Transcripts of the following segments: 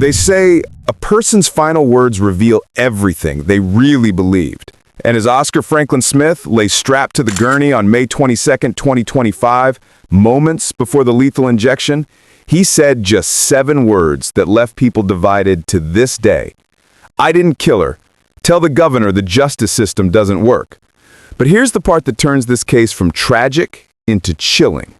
They say a person's final words reveal everything they really believed. And as Oscar Franklin Smith lay strapped to the gurney on May 22nd, 2025, moments before the lethal injection, he said just 7 words that left people divided to this day. "I didn't kill her. Tell the governor the justice system doesn't work." But here's the part that turns this case from tragic into chilling.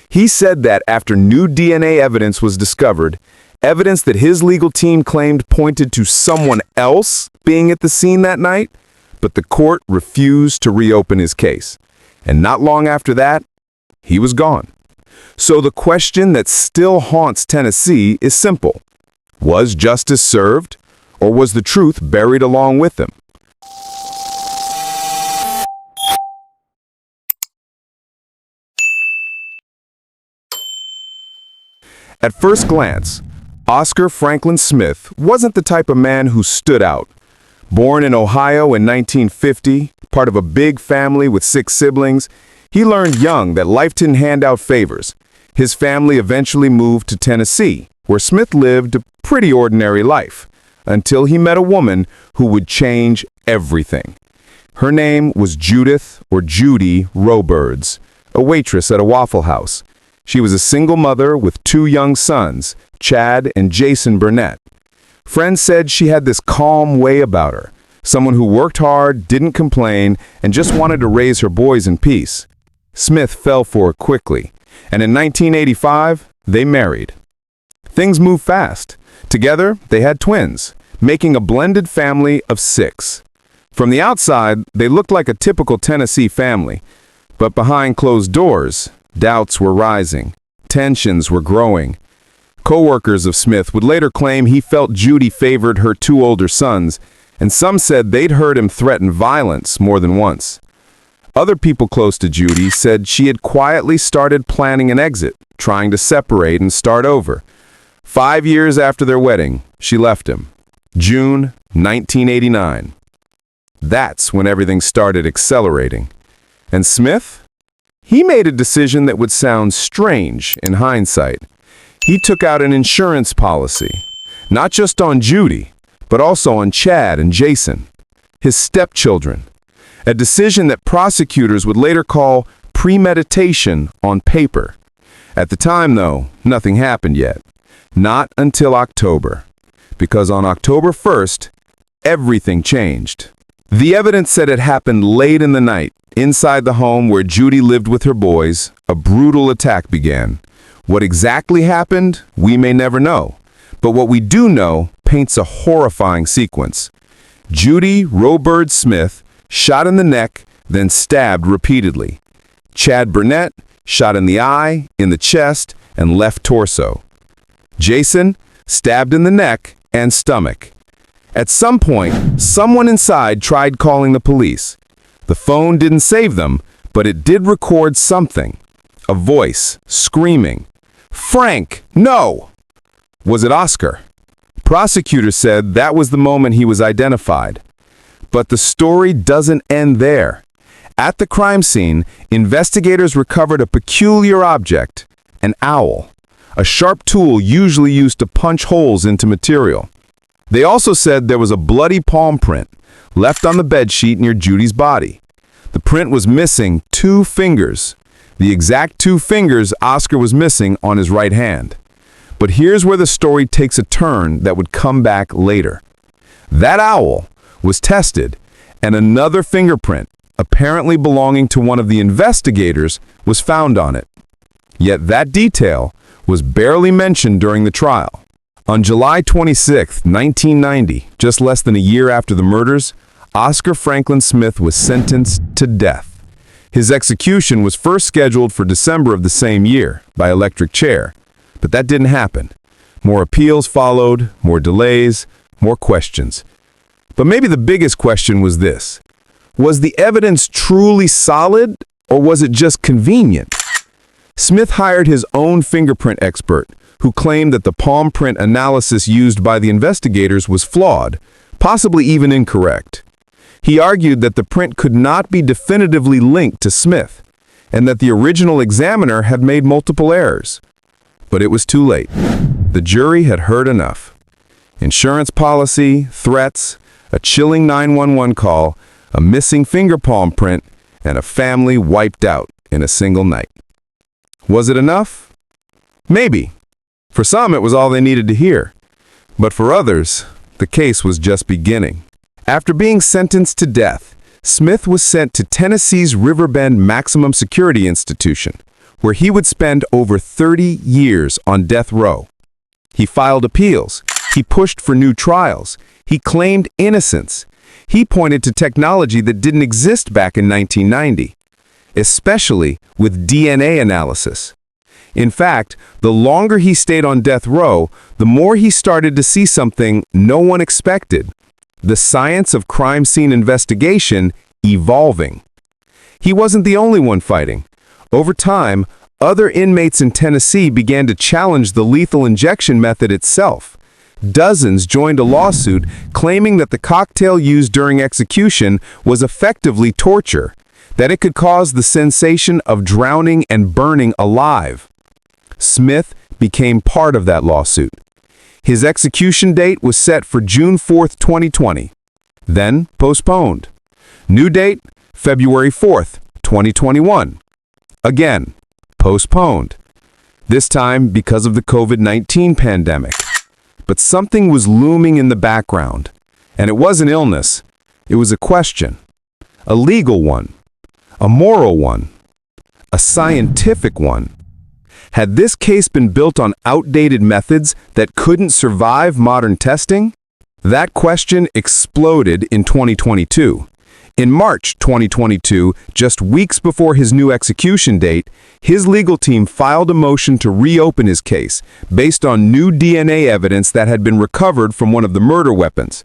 He said that after new DNA evidence was discovered, evidence that his legal team claimed pointed to someone else being at the scene that night, but the court refused to reopen his case. And not long after that, he was gone. So the question that still haunts Tennessee is simple. Was justice served, or was the truth buried along with him? At first glance, Oscar Franklin Smith wasn't the type of man who stood out. Born in Ohio in 1950, part of a big family with 6 siblings, he learned young that life didn't hand out favors. His family eventually moved to Tennessee, where Smith lived a pretty ordinary life, until he met a woman who would change everything. Her name was Judith, or Judy, Roberts, a waitress at a Waffle House. She was a single mother with 2 young sons, Chad and Jason Burnett. Friends said she had this calm way about her, someone who worked hard, didn't complain, and just wanted to raise her boys in peace. Smith fell for her quickly, and in 1985, they married. Things moved fast. Together, they had twins, making a blended family of 6. From the outside, they looked like a typical Tennessee family, but behind closed doors, doubts were rising, tensions were growing. Co-workers of Smith would later claim he felt Judy favored her 2 older sons, and some said they'd heard him threaten violence more than once. Other people close to Judy said she had quietly started planning an exit, trying to separate and start over. 5 years after their wedding, she left him. June 1989. That's when everything started accelerating. And Smith? He made a decision that would sound strange in hindsight. He took out an insurance policy, not just on Judy, but also on Chad and Jason, his stepchildren. A decision that prosecutors would later call premeditation on paper. At the time, though, nothing happened yet. Not until October. Because on October 1st, everything changed. The evidence said it happened late in the night. Inside the home where Judy lived with her boys, a brutal attack began. What exactly happened, we may never know. But what we do know paints a horrifying sequence. Judy Roberts Smith shot in the neck, then stabbed repeatedly. Chad Burnett shot in the eye, in the chest, and left torso. Jason stabbed in the neck and stomach. At some point, someone inside tried calling the police. The phone didn't save them, but it did record something. A voice screaming, "Frank, no!" Was it Oscar? Prosecutors said that was the moment he was identified. But the story doesn't end there. At the crime scene, investigators recovered a peculiar object, an owl, a sharp tool usually used to punch holes into material. They also said there was a bloody palm print left on the bedsheet near Judy's body. The print was missing 2 fingers, the exact 2 fingers Oscar was missing on his right hand. But here's where the story takes a turn that would come back later. That owl was tested, and another fingerprint, apparently belonging to one of the investigators, was found on it. Yet that detail was barely mentioned during the trial. On July 26, 1990, just less than a year after the murders, Oscar Franklin Smith was sentenced to death. His execution was first scheduled for December of the same year by electric chair, but that didn't happen. More appeals followed, more delays, more questions. But maybe the biggest question was this: was the evidence truly solid, or was it just convenient? Smith hired his own fingerprint expert, who claimed that the palm print analysis used by the investigators was flawed, possibly even incorrect. He argued that the print could not be definitively linked to Smith, and that the original examiner had made multiple errors. But it was too late. The jury had heard enough. Insurance policy, threats, a chilling 911 call, a missing finger palm print, and a family wiped out in a single night. Was it enough? Maybe. For some, it was all they needed to hear. But for others, the case was just beginning. After being sentenced to death, Smith was sent to Tennessee's Riverbend Maximum Security Institution, where he would spend over 30 years on death row. He filed appeals. He pushed for new trials. He claimed innocence. He pointed to technology that didn't exist back in 1990, especially with DNA analysis. In fact, the longer he stayed on death row, the more he started to see something no one expected: the science of crime scene investigation evolving. He wasn't the only one fighting. Over time, other inmates in Tennessee began to challenge the lethal injection method itself. Dozens joined a lawsuit claiming that the cocktail used during execution was effectively torture, that it could cause the sensation of drowning and burning alive. Smith became part of that lawsuit. His execution date was set for June 4, 2020, then postponed. New date, February 4, 2021. Again, postponed. This time because of the COVID-19 pandemic. But something was looming in the background, and it wasn't illness. It was a question, a legal one, a moral one, a scientific one. Had this case been built on outdated methods that couldn't survive modern testing? That question exploded in 2022. In March 2022, just weeks before his new execution date, his legal team filed a motion to reopen his case based on new DNA evidence that had been recovered from one of the murder weapons.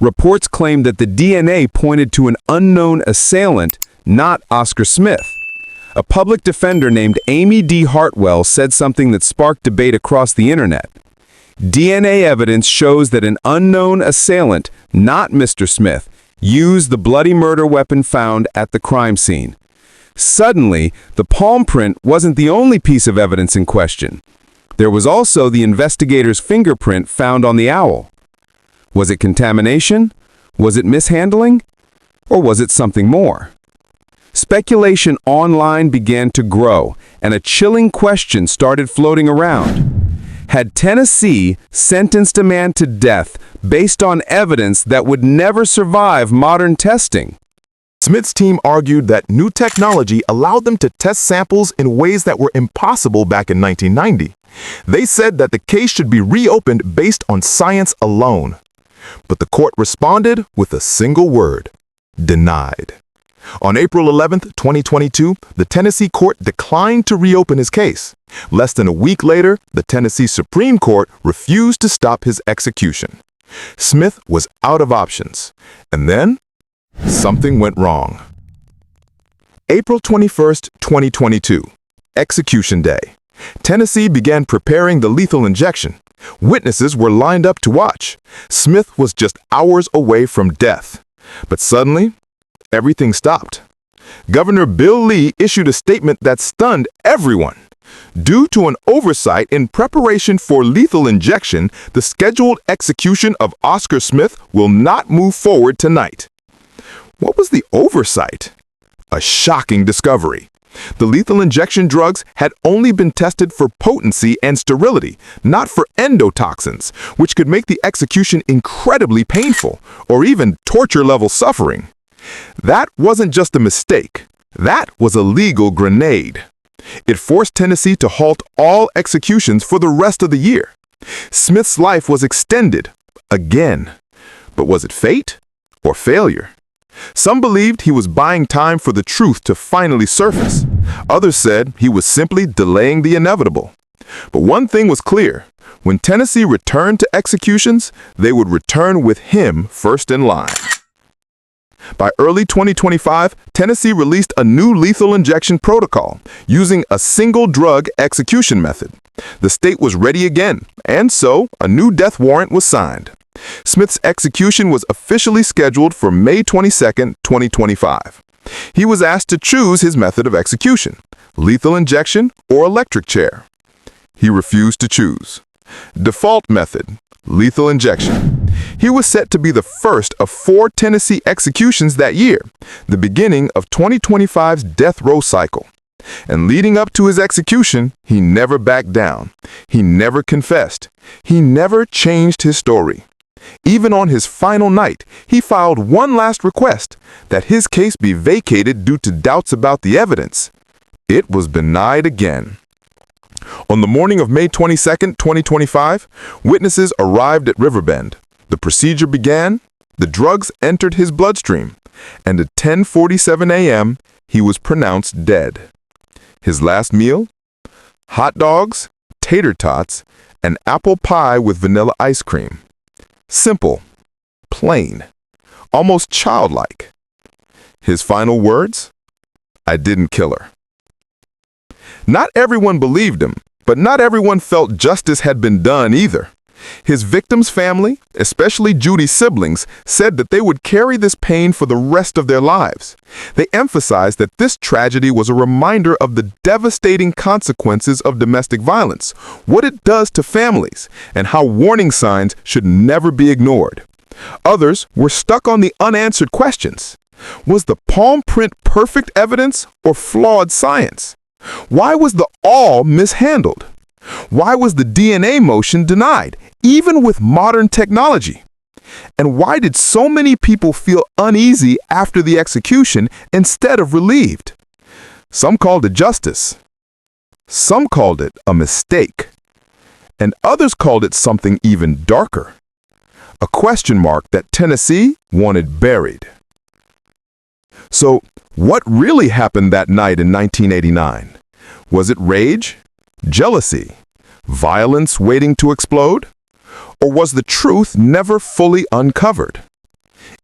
Reports claimed that the DNA pointed to an unknown assailant, not Oscar Smith. A public defender named Amy D. Hartwell said something that sparked debate across the internet. DNA evidence shows that an unknown assailant, not Mr. Smith, used the bloody murder weapon found at the crime scene. Suddenly, the palm print wasn't the only piece of evidence in question. There was also the investigator's fingerprint found on the owl. Was it contamination? Was it mishandling? Or was it something more? Speculation online began to grow, and a chilling question started floating around. Had Tennessee sentenced a man to death based on evidence that would never survive modern testing? Smith's team argued that new technology allowed them to test samples in ways that were impossible back in 1990. They said that the case should be reopened based on science alone. But the court responded with a single word: denied. On April 11, 2022, the Tennessee court declined to reopen his case. Less than a week later, the Tennessee Supreme Court refused to stop his execution. Smith was out of options. And then, something went wrong. April 21, 2022, Execution Day. Tennessee began preparing the lethal injection. Witnesses were lined up to watch. Smith was just hours away from death. But suddenly, everything stopped. Governor Bill Lee issued a statement that stunned everyone. Due to an oversight in preparation for lethal injection, the scheduled execution of Oscar Smith will not move forward tonight. What was the oversight? A shocking discovery. The lethal injection drugs had only been tested for potency and sterility, not for endotoxins, which could make the execution incredibly painful, or even torture-level suffering. That wasn't just a mistake. That was a legal grenade. It forced Tennessee to halt all executions for the rest of the year. Smith's life was extended, again. But was it fate or failure? Some believed he was buying time for the truth to finally surface. Others said he was simply delaying the inevitable. But one thing was clear: when Tennessee returned to executions, they would return with him first in line. By early 2025, Tennessee released a new lethal injection protocol using a single drug execution method. The state was ready again, and so a new death warrant was signed. Smith's execution was officially scheduled for May 22, 2025. He was asked to choose his method of execution: lethal injection or electric chair. He refused to choose. Default method, lethal injection. He was set to be the first of 4 Tennessee executions that year, the beginning of 2025's death row cycle. And leading up to his execution, he never backed down. He never confessed. He never changed his story. Even on his final night, he filed one last request, that his case be vacated due to doubts about the evidence. It was denied again. On the morning of May 22, 2025, witnesses arrived at Riverbend. The procedure began, the drugs entered his bloodstream, and at 10:47 a.m., he was pronounced dead. His last meal? Hot dogs, tater tots, and apple pie with vanilla ice cream. Simple, plain, almost childlike. His final words? I didn't kill her. Not everyone believed him, but not everyone felt justice had been done either. His victim's family, especially Judy's siblings, said that they would carry this pain for the rest of their lives. They emphasized that this tragedy was a reminder of the devastating consequences of domestic violence, what it does to families, and how warning signs should never be ignored. Others were stuck on the unanswered questions. Was the palm print perfect evidence or flawed science? Why was the awl mishandled? Why was the DNA motion denied, even with modern technology? And why did so many people feel uneasy after the execution instead of relieved? Some called it justice. Some called it a mistake. And others called it something even darker. A question mark that Tennessee wanted buried. So, what really happened that night in 1989? Was it rage? Jealousy? Violence waiting to explode? Or was the truth never fully uncovered?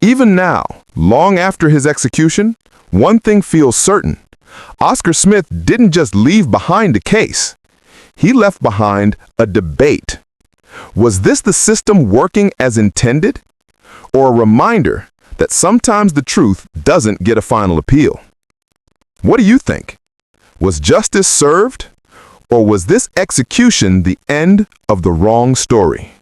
Even now, long after his execution, one thing feels certain. Oscar Smith didn't just leave behind a case. He left behind a debate. Was this the system working as intended? Or a reminder that sometimes the truth doesn't get a final appeal? What do you think? Was justice served? Or was this execution the end of the wrong story?